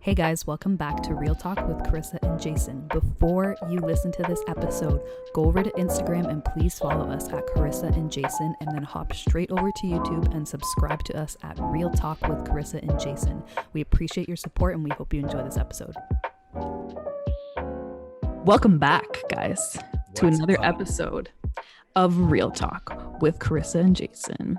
Hey guys, welcome back to Real Talk with Carissa and Jason. Before you listen to this episode, go over to Instagram and please follow us at Carissa and Jason, and then hop straight over to YouTube and subscribe to us at Real Talk with Carissa and Jason. We appreciate your support and we hope you enjoy this episode. Welcome back, guys, to another episode of Real Talk with Carissa and Jason.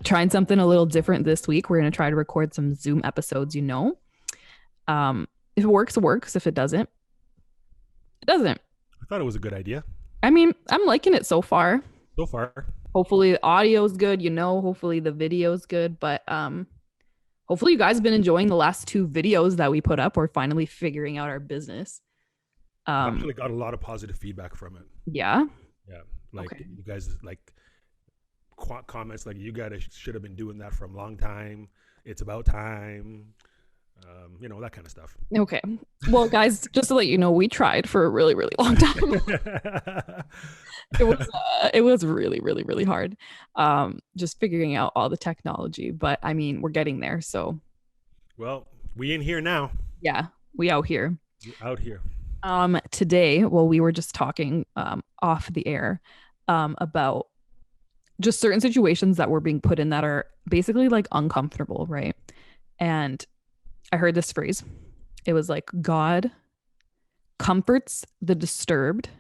Trying something a little different this week. We're going to try to record some Zoom episodes, If it works, it works. If it doesn't, it doesn't. I thought it was a good idea. I mean, I'm liking it so far. Hopefully the audio's good, hopefully the video's good, but hopefully you guys have been enjoying the last two videos that we put up. We're finally figuring out our business. I actually got a lot of positive feedback from it. Yeah? Yeah. You guys comments like, you guys should have been doing that for a long time. It's about time. That kind of stuff. Okay. Well, guys, just to let you know, we tried for a really, really long time. It was really, really, really hard. Just figuring out all the technology, but I mean, we're getting there. So, well, we in here now. Yeah, we out here. Today, we were just talking off the air about just certain situations that we're being put in that are basically like uncomfortable, right? And I heard this phrase. It was like, God comforts the disturbed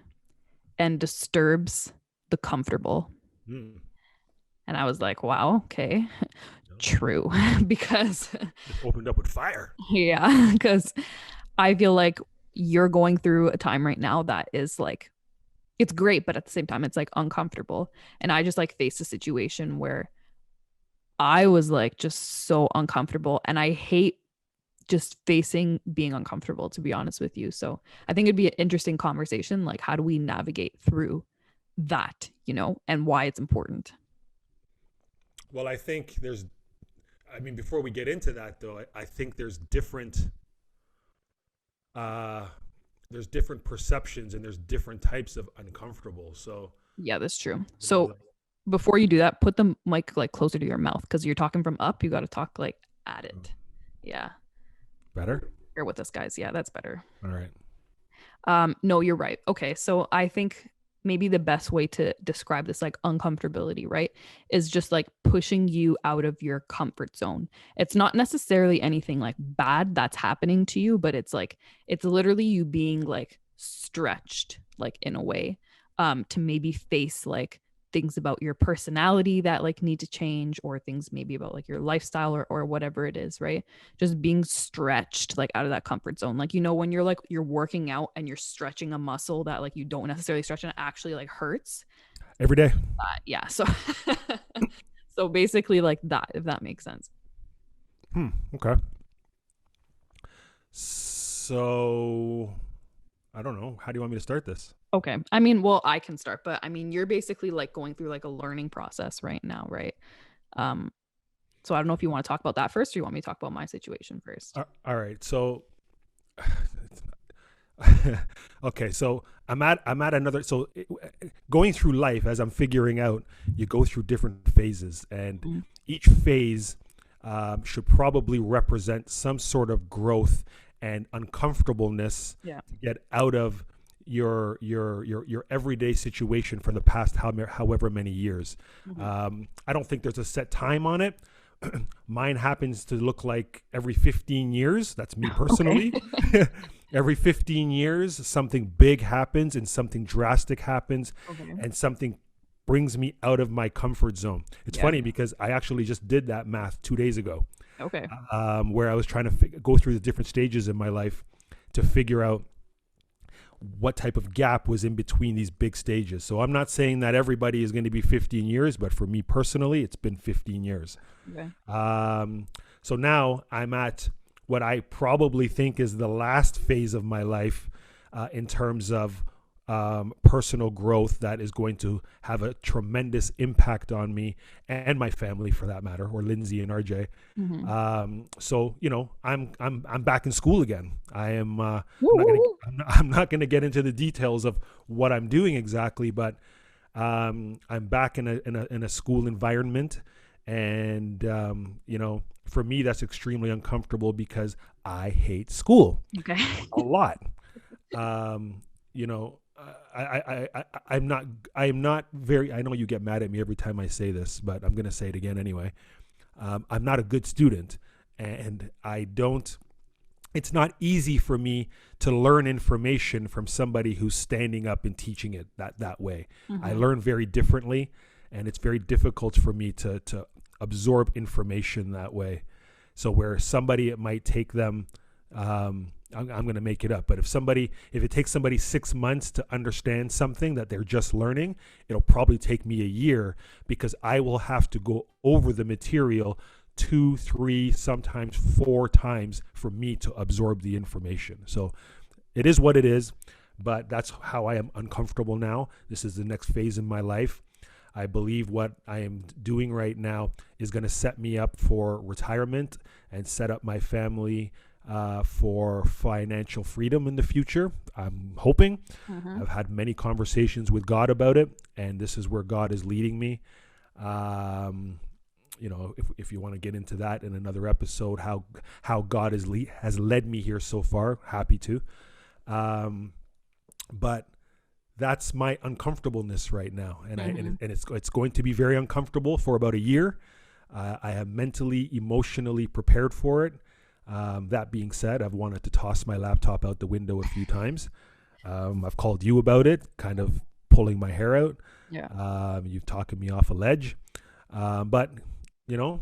and disturbs the comfortable. And I was like, wow, okay. True. Because it opened up with fire. Yeah, because I feel like you're going through a time right now that is like, it's great, but at the same time, it's like uncomfortable. And I just like faced a situation where I was like just so uncomfortable, and I hate just facing being uncomfortable, to be honest with you. So I think it'd be an interesting conversation. Like, how do we navigate through that, and why it's important? Well, I think before we get into that though, I think there's different perceptions and there's different types of uncomfortable. So yeah, that's true. So before you do that, put the mic like closer to your mouth, because you're talking from up. You got to talk like at it. Yeah. Better? Bear with us, guys. Yeah, that's better. All right. No, you're right. Okay. So I think maybe the best way to describe this like uncomfortability, right, is just like pushing you out of your comfort zone. It's not necessarily anything like bad that's happening to you, but it's literally you being like stretched, like in a way, to maybe face like things about your personality that like need to change, or things maybe about like your lifestyle or whatever it is, right? Just being stretched like out of that comfort zone. Like, when you're working out and you're stretching a muscle that like you don't necessarily stretch and it actually like hurts every day. Yeah. So, so basically like that, if that makes sense. Okay. So I don't know. How do you want me to start this? Okay. I mean, well, I can start, but I mean, you're basically like going through like a learning process right now, right? So I don't know if you want to talk about that first, or you want me to talk about my situation first. All right. So, okay. So I'm at another. So going through life, as I'm figuring out, you go through different phases, and each phase should probably represent some sort of growth and uncomfortableness to get out of your everyday situation for the past however many years. I don't think there's a set time on it. Mine happens to look like every 15 years. That's me personally. Okay. Every 15 years, something big happens and something drastic happens, and something brings me out of my comfort zone. It's funny because I actually just did that math 2 days ago. Okay. Where I was trying to go through the different stages in my life to figure out what type of gap was in between these big stages. So I'm not saying that everybody is going to be 15 years, but for me personally, it's been 15 years. Okay. So now I'm at what I probably think is the last phase of my life in terms of personal growth that is going to have a tremendous impact on me and my family, for that matter, or Lindsay and RJ. So I'm back in school again. I am. I'm not going to get into the details of what I'm doing exactly, but I'm back in a school environment, And for me, that's extremely uncomfortable because I hate school Okay. a lot. Um, you know, I'm not, very, I know you get mad at me every time I say this, but I'm going to say it again anyway. I'm not a good student, and it's not easy for me to learn information from somebody who's standing up and teaching it that way. I Mm-hmm. learn very differently, and it's very difficult for me to absorb information that way. So where somebody, it might take them, I'm going to make it up, but if it takes somebody 6 months to understand something that they're just learning, it'll probably take me a year, because I will have to go over the material two, three, sometimes four times for me to absorb the information. So it is what it is, but that's how I am uncomfortable now. This is the next phase in my life. I believe what I am doing right now is going to set me up for retirement and set up my family for financial freedom in the future. I'm hoping. Mm-hmm. I've had many conversations with God about it, and this is where God is leading me. Um, if you want to get into that in another episode, how God has led me here so far, happy to. But that's my uncomfortableness right now, and Mm-hmm. it's going to be very uncomfortable for about a year. I have mentally, emotionally prepared for it. That being said, I've wanted to toss my laptop out the window a few times. I've called you about it, kind of pulling my hair out. Yeah. You've talked me off a ledge, but you know,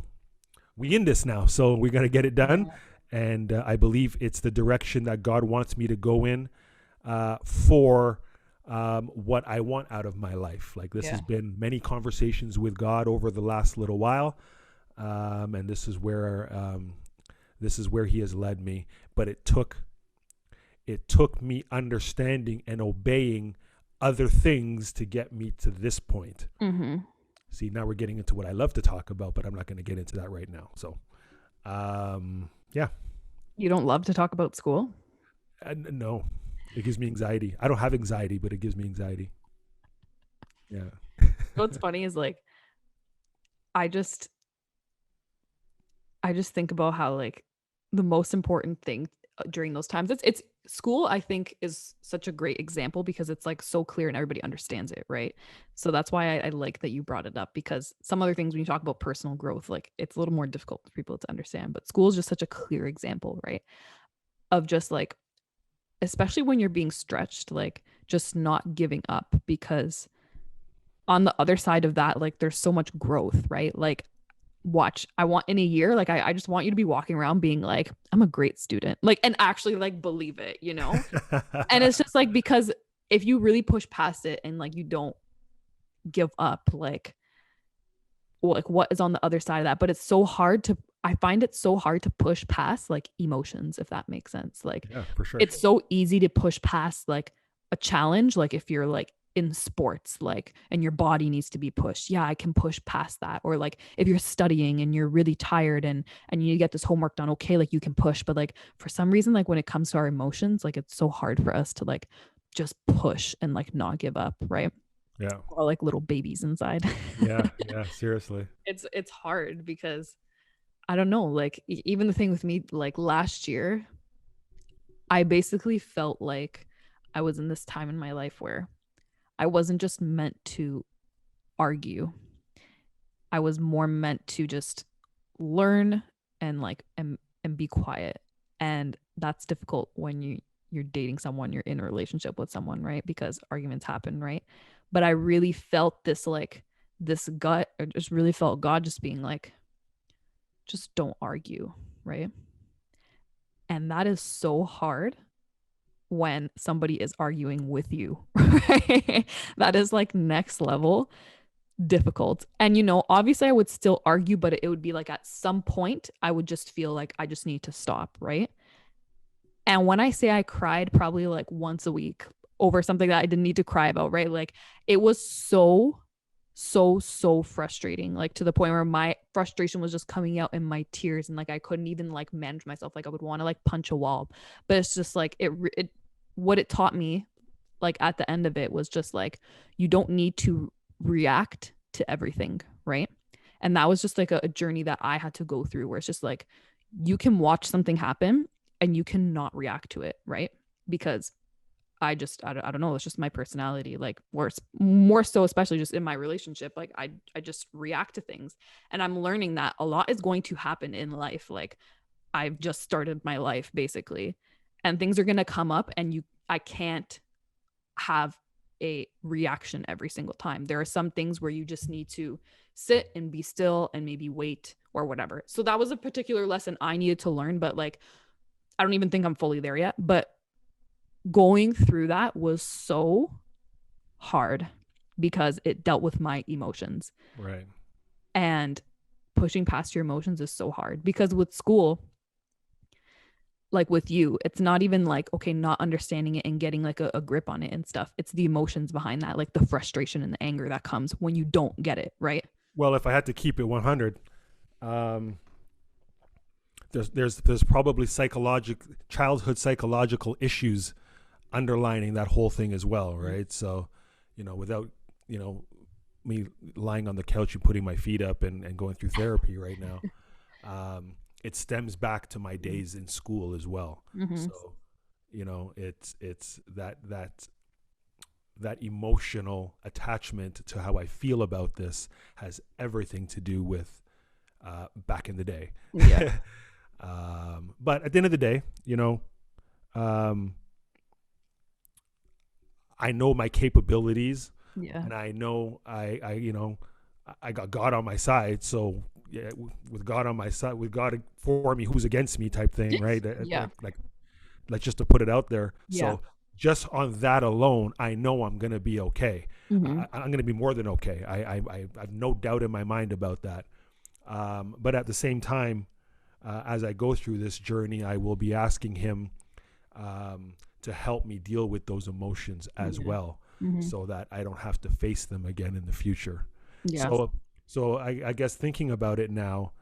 we in this now, so we're gonna get it done. Yeah. And I believe it's the direction that God wants me to go in for what I want out of my life. Like, this Yeah. has been many conversations with God over the last little while, and this is where He has led me. But it took me understanding and obeying other things to get me to this point. Mm-hmm. See, now we're getting into what I love to talk about, but I'm not going to get into that right now. So, yeah, You don't love to talk about school? no, it gives me anxiety. I don't have anxiety, but it gives me anxiety. Yeah. What's funny is like I just I just think about how like the most important thing during those times, it's school, I think, is such a great example because it's like so clear and everybody understands it, right? So that's why I like that you brought it up, because some other things when you talk about personal growth, like it's a little more difficult for people to understand, but school is just such a clear example, right? Of just like, especially when you're being stretched, like just not giving up, because on the other side of that, like there's so much growth, right? Like, watch, I want in a year, like I just want you to be walking around being like, I'm a great student, like, and actually like believe it, you know? And it's just like, because if you really push past it and like you don't give up, like what is on the other side of that? But it's so hard to, I find it so hard to push past like emotions, if that makes sense. Like, Yeah, for sure. it's so easy to push past like a challenge, like if you're like in sports, like, and your body needs to be pushed, yeah, I can push past that. Or like if you're studying and you're really tired and you need to get this homework done, okay, like you can push. But like for some reason, like when it comes to our emotions, like it's so hard for us to like just push and like not give up, right? Yeah. Or like little babies inside. Yeah. Yeah. Seriously. It's hard because I don't know, like even the thing with me, like last year, I basically felt like I was in this time in my life where I wasn't just meant to argue. I was more meant to just learn and like and be quiet. And that's difficult when you're dating someone, you're in a relationship with someone, right? Because arguments happen, right? But I really felt this like this gut, or just really felt God just being like, just don't argue, right? And that is so hard when somebody is arguing with you, right? That is like next level difficult. And obviously I would still argue, but it would be like at some point I would just feel like I just need to stop, right? And when I say I cried probably like once a week over something that I didn't need to cry about, right? Like it was so frustrating, like to the point where my frustration was just coming out in my tears, and like I couldn't even like manage myself. Like I would want to like punch a wall. But it's just like it what it taught me, like at the end of it, was just like, you don't need to react to everything, right? And that was just like a journey that I had to go through, where it's just like you can watch something happen and you cannot react to it, right? Because I don't know, it's just my personality, like more so, especially just in my relationship, like I just react to things. And I'm learning that a lot is going to happen in life. Like I've just started my life basically, and things are going to come up, and I can't have a reaction every single time. There are some things where you just need to sit and be still and maybe wait or whatever. So that was a particular lesson I needed to learn, but like I don't even think I'm fully there yet, but going through that was so hard because it dealt with my emotions. Right. And pushing past your emotions is so hard because with school, like with you, it's not even like, okay, not understanding it and getting like a grip on it and stuff. It's the emotions behind that, like the frustration and the anger that comes when you don't get it, right? Well, if I had to keep it 100, um, there's probably childhood psychological issues underlining that whole thing as well, right? So, without, you know, me lying on the couch and putting my feet up and going through therapy right now, it stems back to my days in school as well. Mm-hmm. So, it's that emotional attachment to how I feel about this has everything to do with back in the day. Yeah. But at the end of the day, um, I know my capabilities, Yeah. and I know I got God on my side. So yeah, with God on my side, with God for me, who's against me, type thing, right? Yeah. Like just to put it out there. Yeah. So just on that alone, I know I'm gonna be okay. Mm-hmm. I'm gonna be more than okay. I have no doubt in my mind about that. But at the same time, as I go through this journey, I will be asking Him to help me deal with those emotions as well, Mm-hmm. so that I don't have to face them again in the future. Yeah. So I guess thinking about it now,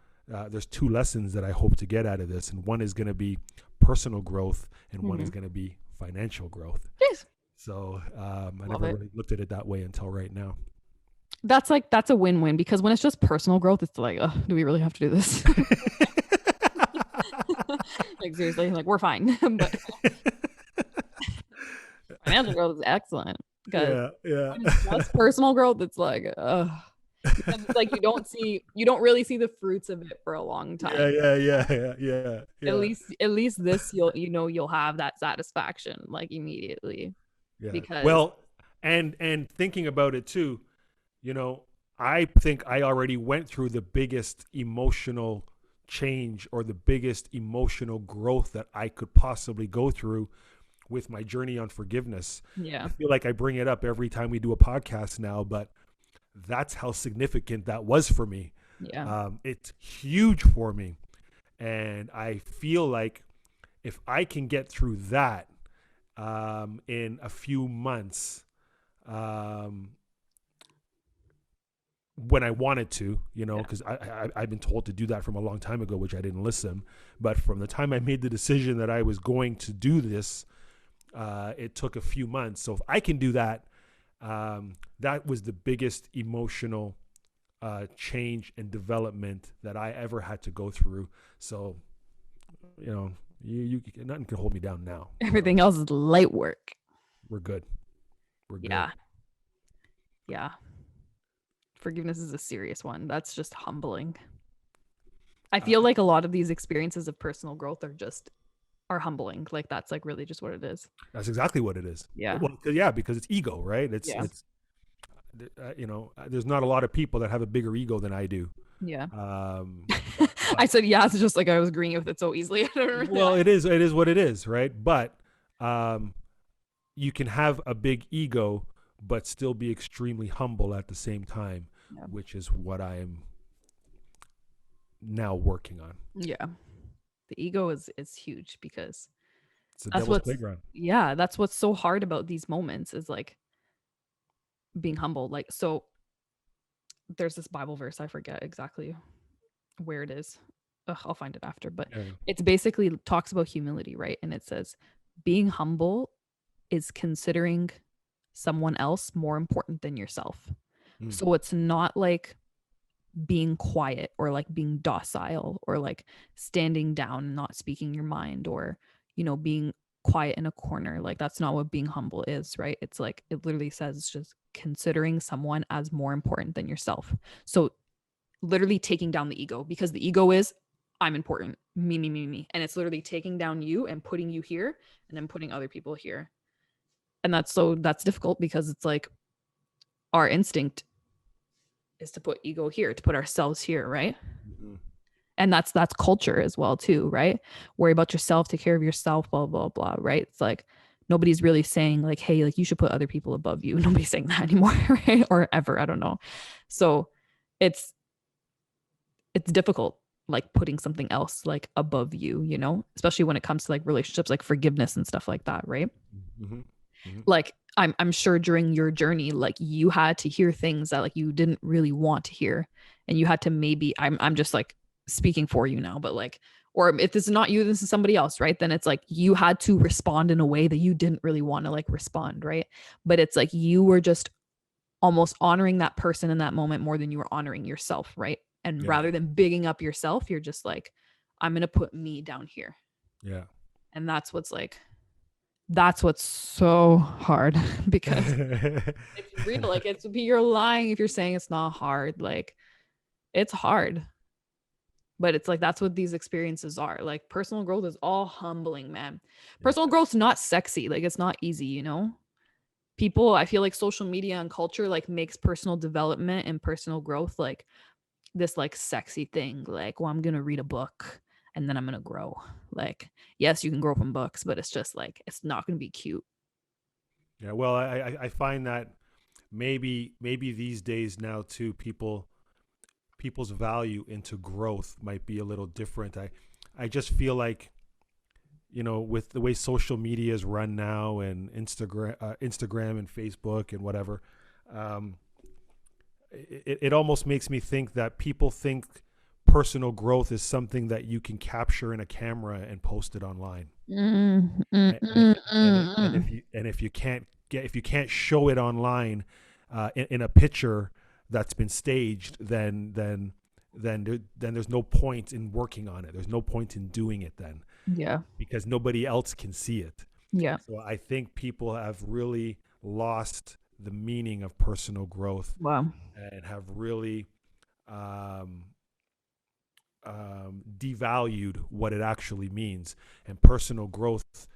there's two lessons that I hope to get out of this, and one is going to be personal growth, and one is going to be financial growth. Yes. So I Love never it. really looked at it that way until right now. That's a win-win because when it's just personal growth, it's like, oh, do we really have to do this? Like seriously, like we're fine. But financial growth is excellent because Yeah, yeah. when it's just personal growth, it's like, because it's like you don't really see the fruits of it for a long Yeah, time. yeah, yeah, yeah, yeah, yeah, At least this you'll have that satisfaction like immediately yeah. because Well, and thinking about it too, you know, I think I already went through the biggest emotional change or the biggest emotional growth that I could possibly go through with my journey on forgiveness. I yeah. feel like I bring it up every time we do a podcast now, but that's how significant that was for me. Yeah. It's huge for me. And I feel like if I can get through that in a few months, um, when I wanted to, Yeah. because I've been told to do that from a long time ago, which I didn't listen. But from the time I made the decision that I was going to do this, it took a few months. So if I can do that, that was the biggest emotional change and development that I ever had to go through. So, nothing can hold me down now. Everything else is light work. We're good. We're good. Yeah. Yeah. Forgiveness is a serious one. That's just humbling. I Uh, feel like a lot of these experiences of personal growth are humbling. Like that's like really just what it is. that's exactly what it is. Yeah. Well, yeah, because it's ego, right? Yeah. There's not a lot of people that have a bigger ego than I do. Yeah. Um, I said yeah, it's just like I was agreeing with it so easily. I don't remember well, that. it is what it is, right? But um, you can have a big ego, but still be extremely humble at the same time, Yeah. which is what I am now working on. Yeah. The ego is huge because It's the that's devil's what's playground. yeah, that's what's so hard about these moments is like being humble. Like so there's this Bible verse, I forget exactly where it is. Ugh, I'll find it after, but Yeah. it's basically talks about humility, right? And it says being humble is considering someone else more important than yourself. Mm. So it's not like being quiet or like being docile or like standing down and not speaking your mind or, being quiet in a corner. Like that's not what being humble is, right? It's like it literally says just considering someone as more important than yourself. So literally taking down the ego, because the ego is I'm important, me, me, me, me. And it's literally taking down you and putting you here and then putting other people here. And that's difficult because it's like our instinct is to put ego here, to put ourselves here, right? Hmm. And that's culture as well too, right? Worry about yourself, take care of yourself, blah blah blah, right? It's like nobody's really saying like, hey, like you should put other people above you. Nobody's saying that anymore, right? Or ever, I don't know. So it's it's difficult like putting something else like above you, especially when it comes to like relationships, like forgiveness and stuff like that, right? Hmm. Hmm. Like I'm sure during your journey, like you had to hear things that like you didn't really want to hear, and you had to maybe I'm just like speaking for you now, but like, or if this is not you, this is somebody else, right? Then it's like you had to respond in a way that you didn't really want to like respond, right? But it's like you were just almost honoring that person in that moment more than you were honoring yourself, right? And Yeah. rather than bigging up yourself, you're just like, I'm gonna put me down here. Yeah. And that's what's so hard because it's real. Like you're lying if you're saying it's not hard. Like it's hard. But it's like that's what these experiences are. Like personal growth is all humbling, man. Yeah. Personal growth's not sexy. Like it's not easy, People, I feel like social media and culture like makes personal development and personal growth like this like sexy thing. Like, well, I'm gonna read a book and then I'm gonna grow. Like, yes, you can grow from books, but it's just like it's not gonna be cute. Yeah. Well, I find that maybe these days now too, people's value into growth might be a little different. I just feel like, with the way social media is run now, and Instagram and Facebook and whatever, um, it almost makes me think that people think personal growth is something that you can capture in a camera and post it online. Mm, mm, And, and, mm, and mm, if you can't show it online, in a picture that's been staged, then there's no point in working on it. There's no point in doing it then, yeah, because nobody else can see it. yeah, So I think people have really lost the meaning of personal growth, wow, and have really um, devalued what it actually means. And personal growth,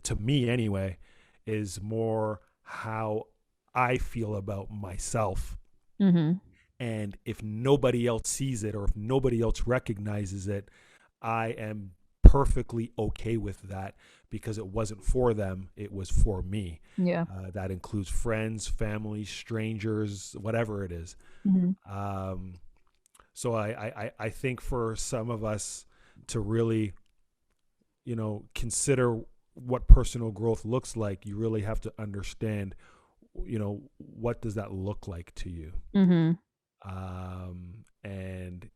to me anyway, is more how I feel about myself. mm-hmm. And if nobody else sees it, or if nobody else recognizes it, I am perfectly okay with that, because it wasn't for them, it was for me. Yeah, That includes friends, family, strangers, whatever it is. mm-hmm. Um, so I think for some of us to really, consider what personal growth looks like, you really have to understand, what does that look like to you? Mm-hmm. And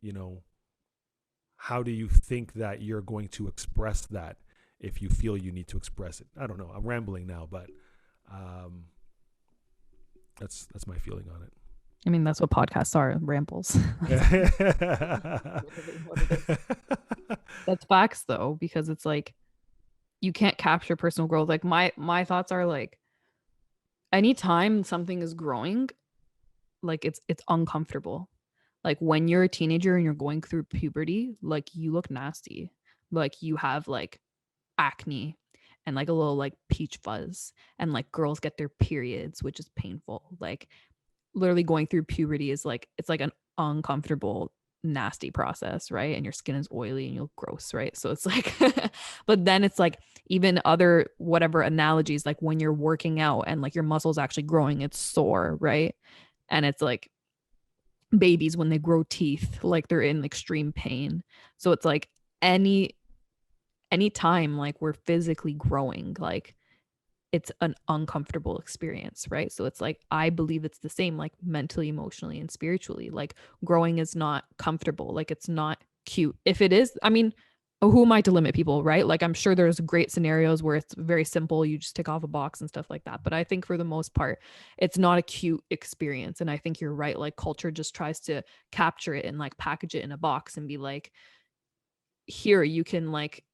how do you think that you're going to express that, if you feel you need to express it? I don't know, I'm rambling now, but um, that's my feeling on I mean, that's what podcasts are, rambles. it. Literally what it is. That's facts though, because it's like you can't capture personal growth. Like my thoughts are like anytime something is growing, like it's uncomfortable. Like when you're a teenager and you're going through puberty, like you look nasty. Like you have like acne and like a little like peach fuzz, and like girls get their periods, which is painful. Like literally going through puberty is like it's like an uncomfortable nasty process, right? And your skin is oily and you'll gross, right? So it's like but then it's like even other whatever analogies, like when you're working out and like your muscles actually growing, it's sore, right? And it's like babies when they grow teeth, like they're in extreme pain. So it's like any time like we're physically growing, like it's an uncomfortable experience, right? So it's like I believe it's the same like mentally, emotionally, and spiritually. Like growing is not comfortable. Like it's not cute. If it is, I mean, who am I to limit people, right? Like, I'm sure there's great scenarios where it's very simple, you just tick off a box and stuff like that. But I think for the most part, it's not a cute experience. And I think you're right. Like, culture just tries to capture it and like package it in a box and be like, here, you can like,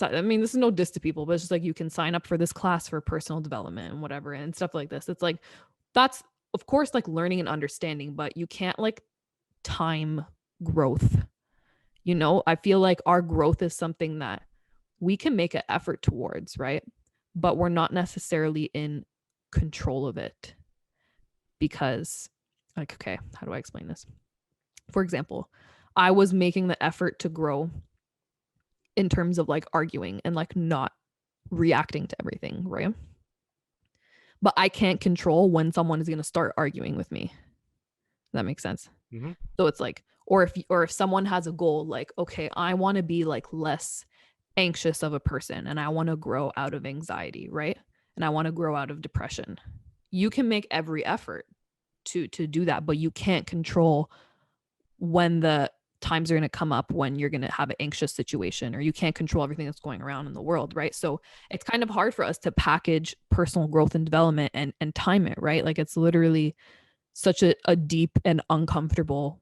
I mean, this is no diss to people, but it's just like you can sign up for this class for personal development and whatever and stuff like this. It's like, that's, of course, like learning and understanding, but you can't like time growth. You know, I feel like our growth is something that we can make an effort towards, right? But we're not necessarily in control of it because, like, okay, how do I explain this? For example, I was making the effort to grow in terms of like arguing and like not reacting to everything, right? But I can't control when someone is going to start arguing with me. That makes sense. Mm-hmm. So it's like, or if someone has a goal, like, okay, I want to be like less anxious of a person and I want to grow out of anxiety, right? And I want to grow out of depression. You can make every effort to do that, but you can't control when the times are going to come up when you're going to have an anxious situation, or you can't control everything that's going around in the world, right? So it's kind of hard for us to package personal growth and development and time it, right? Like, it's literally such a deep and uncomfortable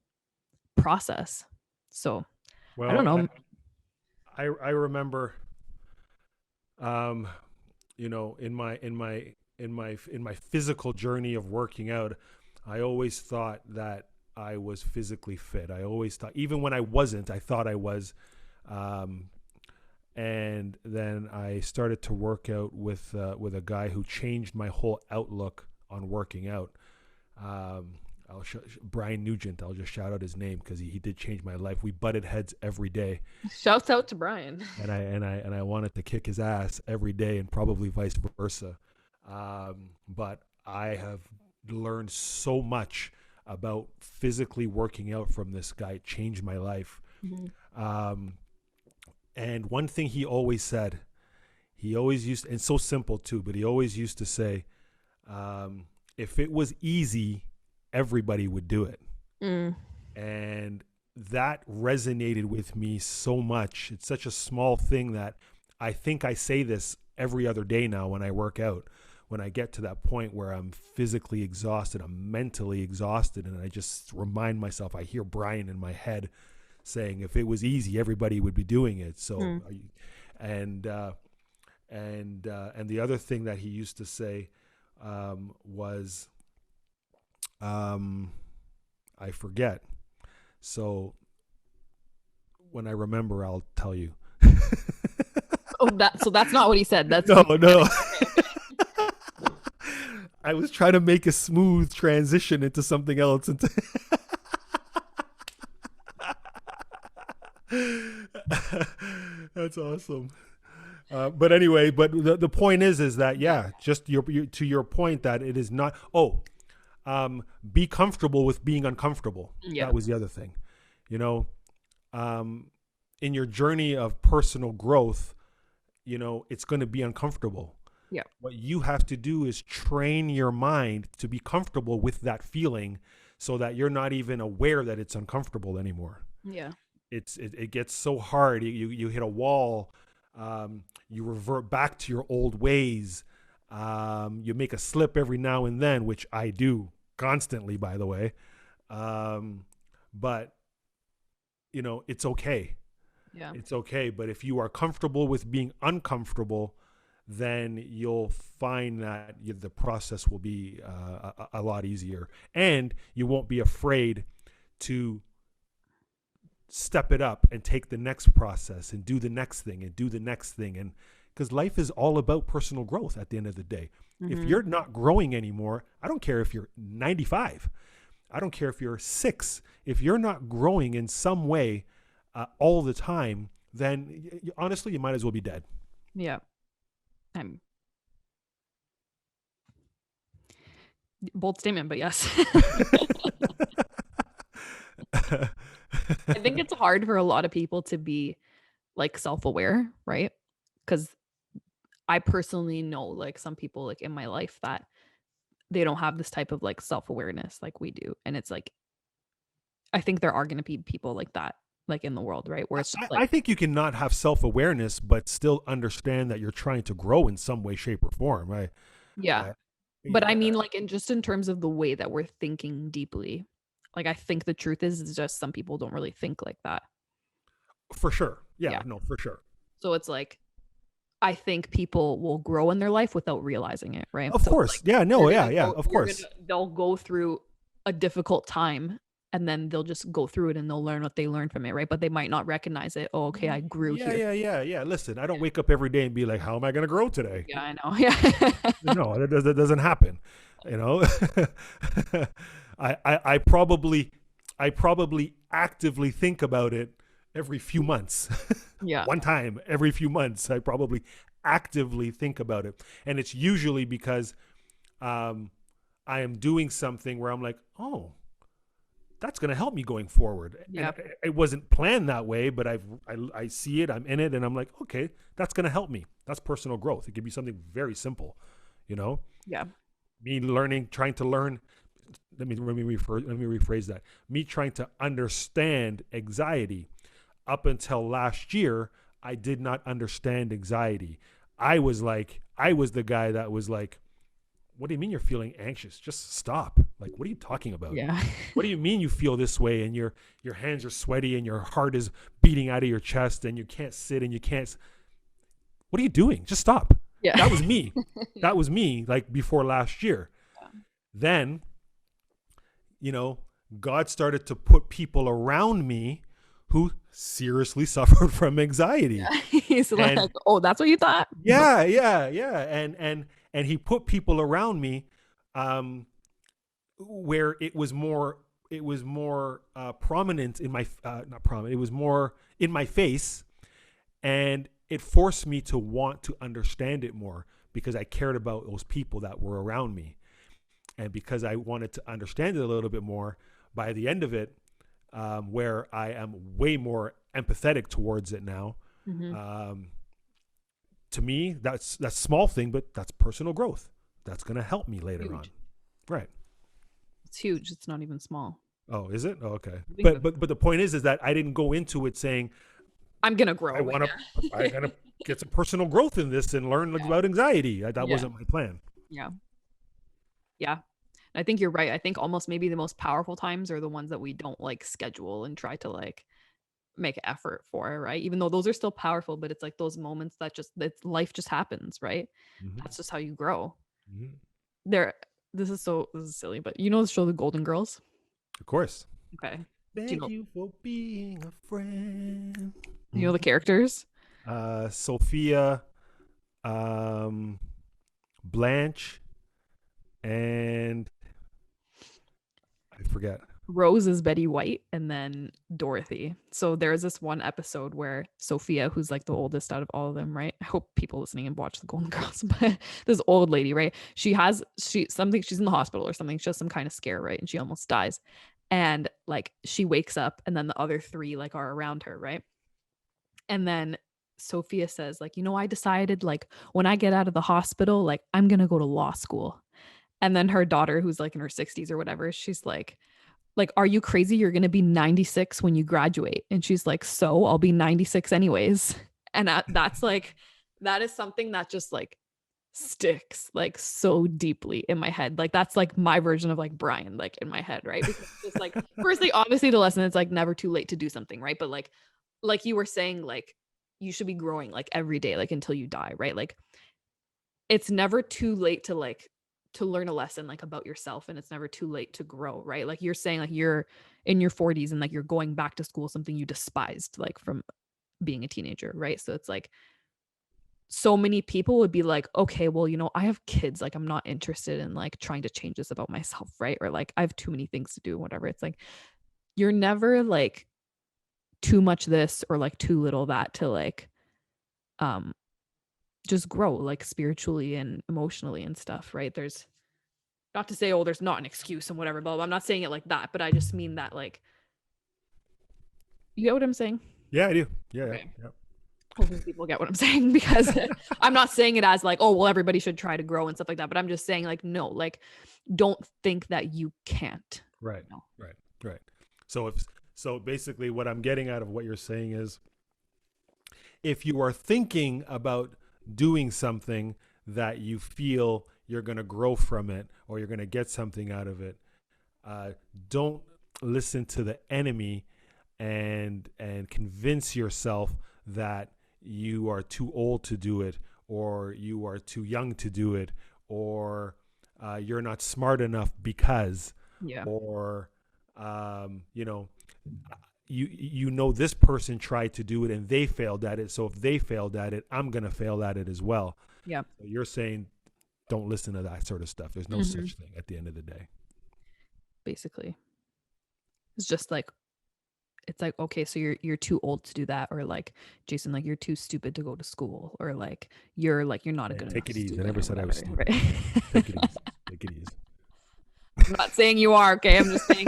process. So I don't Well, know. I remember, um, in my physical journey of working out, I always thought that I was physically fit. I always thought, even when I wasn't, I thought I was. Um, and then I started to work out with a guy who changed my whole outlook on working out. Um, Brian Nugent. I'll just shout out his name because he did change my life. We butted heads every day, Shouts out to Brian. and I wanted to kick his ass every day, and probably vice versa. But I have learned so much about physically working out from this guy. It changed my life. Mhm. Um, and one thing he always said, he always used, and so simple too, but he always used to say, if it was easy, everybody would do it. Mm. And that resonated with me so much. It's such a small thing that I think I say this every other day now when I work out. When I get to that point where I'm physically exhausted, I'm mentally exhausted, and I just remind myself, I hear Brian in my head saying, if it was easy, everybody would be doing it. So, Mm. and and the other thing that he used to say was, I forget. So when I remember, I'll tell you. Oh, that's not what he said. That's No, no. I was trying to make a smooth transition into something else. That's awesome. But anyway, but the point is that, yeah, just to your point, that it is not. Oh, be comfortable with being uncomfortable. yeah. That was the other thing. You know, um, in your journey of personal growth, it's going to be uncomfortable. Yeah. What you have to do is train your mind to be comfortable with that feeling, so that you're not even aware that it's uncomfortable anymore. Yeah. It gets so hard. You hit a wall. You revert back to your old ways. You make a slip every now and then, which I do constantly, by the way. But it's okay. Yeah. It's okay. But if you are comfortable with being uncomfortable, then you'll find that the process will be a lot easier, and you won't be afraid to step it up and take the next process and do the next thing and do the next thing. And because life is all about personal growth at the end of the day. If Mm-hmm. you're not growing anymore, I don't care if you're 95, I don't care if you're 6, if you're not growing in some way all the time, then honestly, you might as well be dead. Yeah. I'm bold statement, but yes. I think it's hard for a lot of people to be like self-aware, right? Because I personally know like some people like in my life that they don't have this type of like self-awareness like we do. And it's like I think there are going to be people like that like in the world, right? Where it's just I like, think you can not have self-awareness but still understand that you're trying to grow in some way, shape, or form. yeah. I But I yeah, mean, like, in just in terms of the way that we're thinking deeply, like, I think the truth is just some people don't really think like that. for sure. Yeah, Yeah. no, for sure. So it's like, I think people will grow in their life without realizing it, right? Of So it's like course. Yeah, no, you're yeah, gonna yeah, go, of course. they'll go through a difficult time and then they'll just go through it and they'll learn what they learned from it, right? But they might not recognize it. Oh, okay, I grew Yeah, here. yeah, yeah, yeah. Listen, I don't wake up every day and be like, "How am I going to grow today?" Yeah, I know. Yeah. No, that doesn't happen. You know, I probably actively think about it every few months. Yeah. One time every few months, I probably actively think about it, and it's usually because um, I am doing something where I'm like, "Oh, that's going to help me going forward." And Yeah. it wasn't planned that way, but I see it, I'm in it, and I'm like, okay, that's going to help me. That's personal growth. It could be something very simple, you know, Yeah. me learning, trying to learn. Let me rephrase that. Me trying to understand anxiety. Up until last year, I did not understand anxiety. I was the guy that was like, what do you mean you're feeling anxious? Just stop. Like, what are you talking about? Yeah. What do you mean you feel this way and your hands are sweaty and your heart is beating out of your chest and you can't sit and you can't, what are you doing? Just stop. Yeah. That was me. Yeah. That was me like before last year. Then, you know, God started to put people around me who seriously suffered from anxiety. Yeah. He's like, And oh, that's what you thought? yeah, yeah, yeah. And he put people around me um where it was more prominent in my not prominent, it was more in my face, and it forced me to want to understand it more because I cared about those people that were around me, and because I wanted to understand it a little bit more. By the end of it, where I am way more empathetic towards it now, Hmm. um, to me that's small thing, but that's personal growth. That's going to help me later on. Huge. Right. It's huge. It's not even small. Oh, is it? Oh, okay. I think But that's, but the point is that I didn't go into it saying I'm gonna I grow. want to I Yeah. gotta get some personal growth in this and learn Yeah. about anxiety. That Yeah. wasn't my plan. Yeah. Yeah. I think you're right. I think almost maybe the most powerful times are the ones that we don't like schedule and try to like make effort for, right? Even though those are still powerful, but it's like those moments that just that life just happens, right? Mm-hmm. That's just how you grow. Mm-hmm. There this is silly, but you know the show The Golden Girls? Of course. Okay. Do you Thank know you for being a friend. the Mm-hmm. characters? Sophia, um, Blanche, and I forget. Rose is Betty White and then Dorothy. So there's this one episode where Sophia, who's like the oldest out of all of them, right? I hope people listening and watch the Golden Girls, but this old lady, right? She's in the hospital or something. She has some kind of scare, right? And she almost dies. And like she wakes up and then the other three like are around her, right? And then Sophia says, like, I decided like when I get out of the hospital, like I'm gonna go to law school. And then her daughter, who's like in her 60s or whatever, she's like, are you crazy? You're going to be 96 when you graduate. And she's like, so I'll be 96 anyways. And that's like, that is something that just like sticks like so deeply in my head. Like, that's like my version of like Brian, like in my head, right? Because it's just like, firstly, obviously, the lesson is like never too late to do something, right? But like you were saying, like, you should be growing like every day, like until you die, right? Like, it's never too late to like to learn a lesson like about yourself, and it's never too late to grow, right? Like you're saying like you're in your 40s and like you're going back to school, something you despised like from being a teenager, right? So it's like so many people would be like, okay, well, I have kids, like I'm not interested in like trying to change this about myself, right? Or like I have too many things to do, whatever. It's like you're never like too much this or like too little that to like um just grow like spiritually and emotionally and stuff, right? There's not to say, oh, there's not an excuse and whatever, blah, blah. I'm not saying it like that, but I just mean that like, you get what I'm saying? Yeah, I do. Yeah, yeah, Okay. yeah. Hopefully people get what I'm saying because I'm not saying it as like, oh, well, everybody should try to grow and stuff like that. But I'm just saying like, no, like, don't think that you can't. Right, No. right, right. So So basically, what I'm getting out of what you're saying is, if you are thinking about doing something that you feel you're going to grow from it or you're going to get something out of it, uh, don't listen to the enemy and convince yourself that you are too old to do it, or you are too young to do it, or you're not smart enough because, Yeah. or you know, you know this person tried to do it and they failed at it, so if they failed at it, I'm gonna fail at it as well. Yeah. So you're saying don't listen to that sort of stuff. There's no Hmm. such thing at the end of the day. Basically, it's just like it's like, okay, so you're too old to do that, or like, Jason, like, you're too stupid to go to school, or like you're not a Hey, good take enough it easy. I student never or said I was whatever, stupid. right? Take it easy. Take it I'm not saying you are, okay? I'm just saying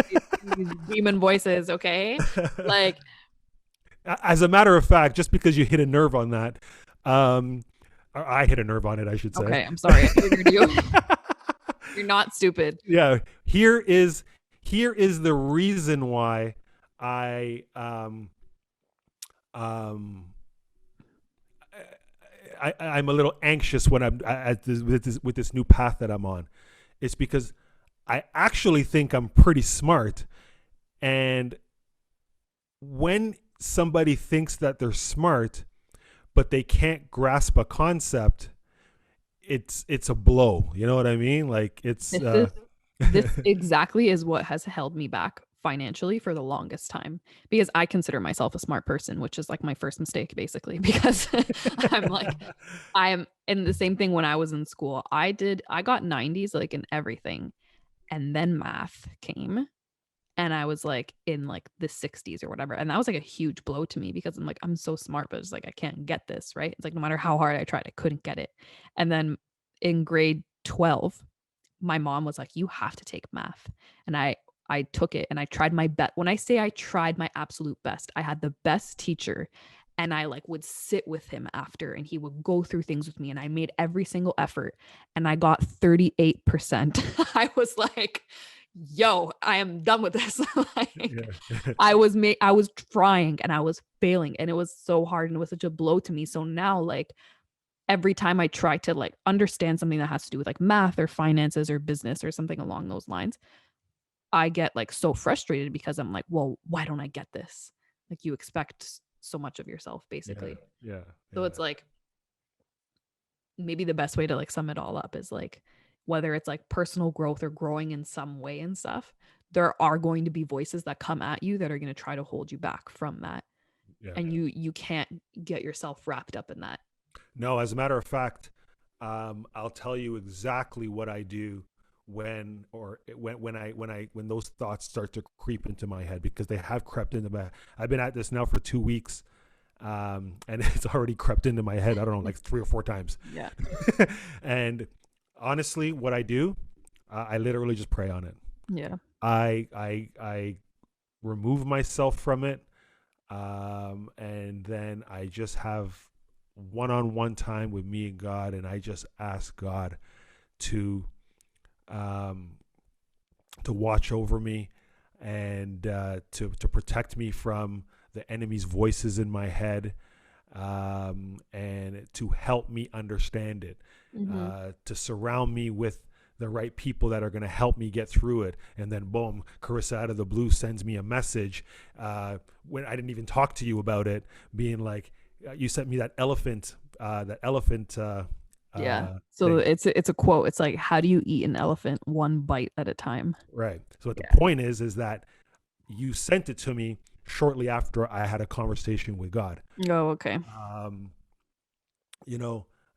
these demon voices, okay? easy. Like, As a matter of fact, just because you hit a nerve on that, um, or I hit a nerve on it, I should say. okay, I'm sorry, I triggered you. You're not stupid. Yeah, here is the reason why I um I'm a little anxious when I'm at with this new path that I'm on. It's because I actually think I'm pretty smart, and when somebody thinks that they're smart but they can't grasp a concept, it's a blow. You know what I mean? Like it's This is this exactly is what has held me back financially for the longest time, because I consider myself a smart person, which is like my first mistake basically, because I'm like, I am in the same thing when I was in school. I got 90s like in everything, and then math came, and I was like in like the 60s or whatever. And that was like a huge blow to me, because I'm like, I'm so smart, but it's like I can't get this, right? It's like no matter how hard I tried, I couldn't get it. And then in grade 12, my mom was like, you have to take math. And I took it and I tried my best. When I say I tried my absolute best, I had the best teacher, and I like would sit with him after and he would go through things with me, and I made every single effort and I got 38%. I was like, yo, I am done with this. Like, yeah. I was trying and I was failing, and it was so hard and it was such a blow to me. So now, like, every time I try to like understand something that has to do with like math or finances or business or something along those lines, I get like so frustrated, because I'm like, well, why don't I get this? Like, you expect so much of yourself Yeah, basically. yeah, So yeah, it's like, maybe the best way to like sum it all up is like, whether it's like personal growth or growing in some way and stuff, there are going to be voices that come at you that are going to try to hold you back from that. yeah. And you can't get yourself wrapped up in that. No, as a matter of fact, I'll tell you exactly what I do when those thoughts start to creep into my head, because they have crept into my. I've been at this now for 2 weeks, and it's already crept into my head. I don't know, like 3 or 4 times. Yeah. And honestly, what I do, I literally just pray on it. Yeah. I remove myself from it, and then I just have one-on-one time with me and God, and I just ask God to um, to watch over me, and to protect me from the enemy's voices in my head, and to help me understand it, Mm-hmm. to surround me with the right people that are going to help me get through it. And then boom, Carissa out of the blue sends me a message, when I didn't even talk to you about it, being like, you sent me that elephant Yeah. So thing. it's a quote. It's like, how do you eat an elephant one bite at a time? Right. So what the Yeah. point is that you sent it to me shortly after I had a conversation with God. Oh, okay. Um,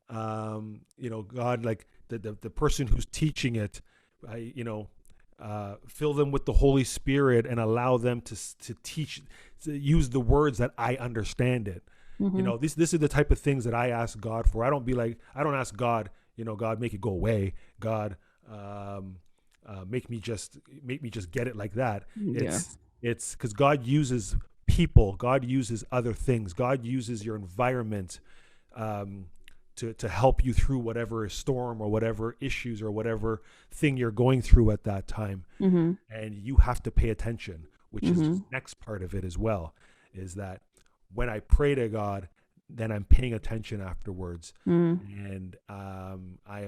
God, like the person who's teaching it, I, fill them with the Holy Spirit and allow them to teach, to use the words that I understand it. Mm-hmm. This is the type of things that I ask God for. I don't ask God, God, make it go away. God, make me just get it like that. Yeah. It's because God uses people. God uses other things. God uses your environment, um, to help you through whatever storm or whatever issues or whatever thing you're going through at that time. Mm-hmm. And you have to pay attention. which is the next part of it as well, is that when I pray to God, then I'm paying attention afterwards, and I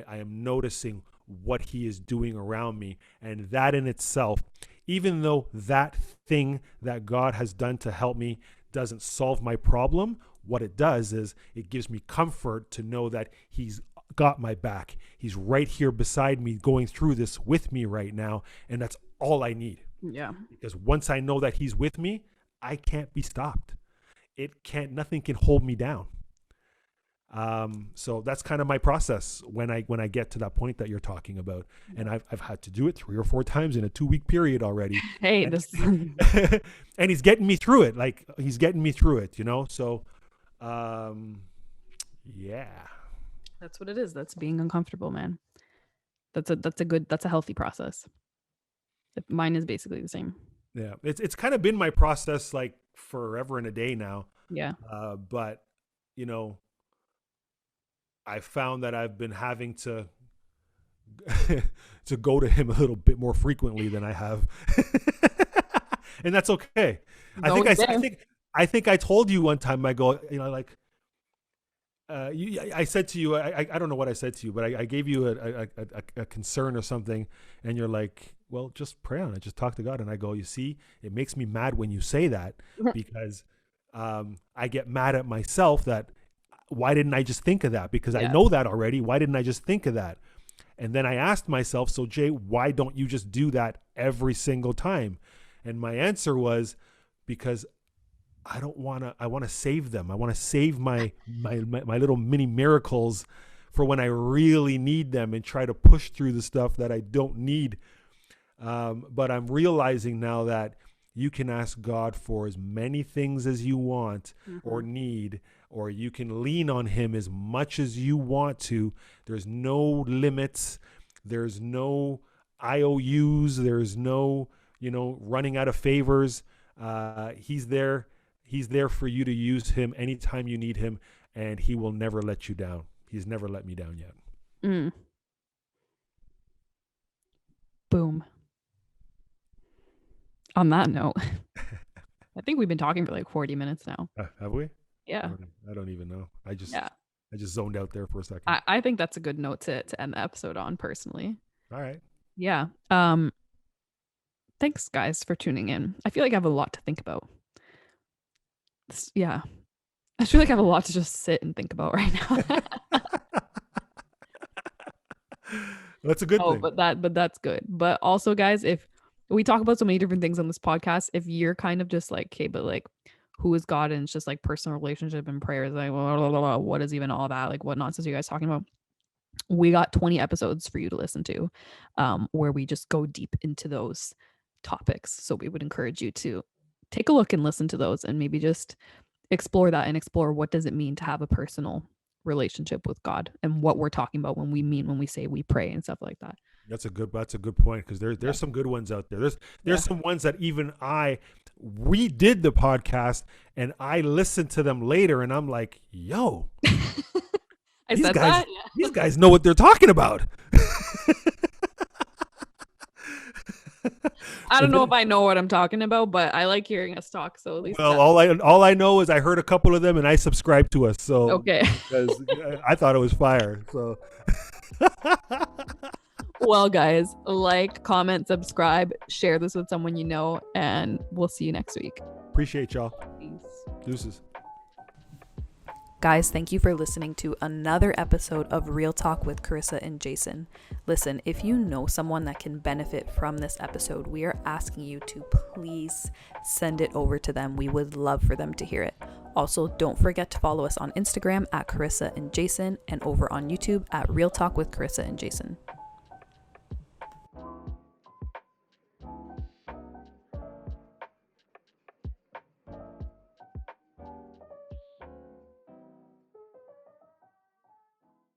am noticing what He is doing around me, and that in itself, even though that thing that God has done to help me doesn't solve my problem, what it does is it gives me comfort to know that He's got my back. He's right here beside me, going through this with me right now, and that's all I need. Yeah. Because once I know that He's with me, I can't be stopped. Nothing can hold me down. So that's kind of my process when I get to that point that you're talking about, and I've had to do it 3 or 4 times in a 2-week period already. Hey, and, this and He's getting me through it. Like He's getting me through it, So, yeah, that's what it is. That's being uncomfortable, man. That's a healthy process. Mine is basically the same. Yeah, it's kind of been my process like forever and a day now. Yeah. But I found that I've been having to to go to Him a little bit more frequently than I have, and that's okay. I think I told you one time. I go, I said to you, I don't know what I said to you, but I gave you a concern or something, and you're like, well, just pray on it, just talk to God. And I go, you see, it makes me mad when you say that, because I get mad at myself that why didn't I just think of that? Because I know that already. Why didn't I just think of that? And then I asked myself, so Jay, why don't you just do that every single time? And my answer was, because I want to save them. I want to save my little mini miracles for when I really need them, and try to push through the stuff that I don't need. But I'm realizing now that you can ask God for as many things as you want or need, or you can lean on Him as much as you want to. There's no limits. There's no IOUs. There's no, running out of favors. He's there. He's there for you to use Him anytime you need Him, and He will never let you down. He's never let me down yet. Boom. On that note, I think we've been talking for like 40 minutes now. Have we? Yeah. I don't even know. I just zoned out there for a second. I think that's a good note to end the episode on, personally. All right. Yeah. Thanks, guys, for tuning in. I feel like I have a lot to think about. Yeah. I feel like I have a lot to just sit and think about right now. That's a good thing. But that's good. But also, guys, if we talk about so many different things on this podcast, if you're kind of just like, okay, but like, who is God? And it's just like personal relationship and prayers, like, blah, blah, blah, blah, what is even all that? Like, what nonsense are you guys talking about? We got 20 episodes for you to listen to, where we just go deep into those topics. So we would encourage you to take a look and listen to those, and maybe just explore that, and explore what does it mean to have a personal relationship with God, and what we're talking about when we say we pray and stuff like that. That's a good point, because there's some good ones out there. There's some ones that even I redid the podcast and I listened to them later, and I'm like, yo, these guys know what they're talking about. I don't know if I know what I'm talking about, but I like hearing us talk. So at least, well, all I know is I heard a couple of them and I subscribed to us. So okay, because I thought it was fire. So. Well, guys, like, comment, subscribe, share this with someone you know, and we'll see you next week. Appreciate y'all. Peace. Deuces. Guys, thank you for listening to another episode of Real Talk with Carissa and Jason. Listen, if you know someone that can benefit from this episode, we are asking you to please send it over to them. We would love for them to hear it. Also, don't forget to follow us on Instagram at Carissa and Jason, and over on YouTube at Real Talk with Carissa and Jason.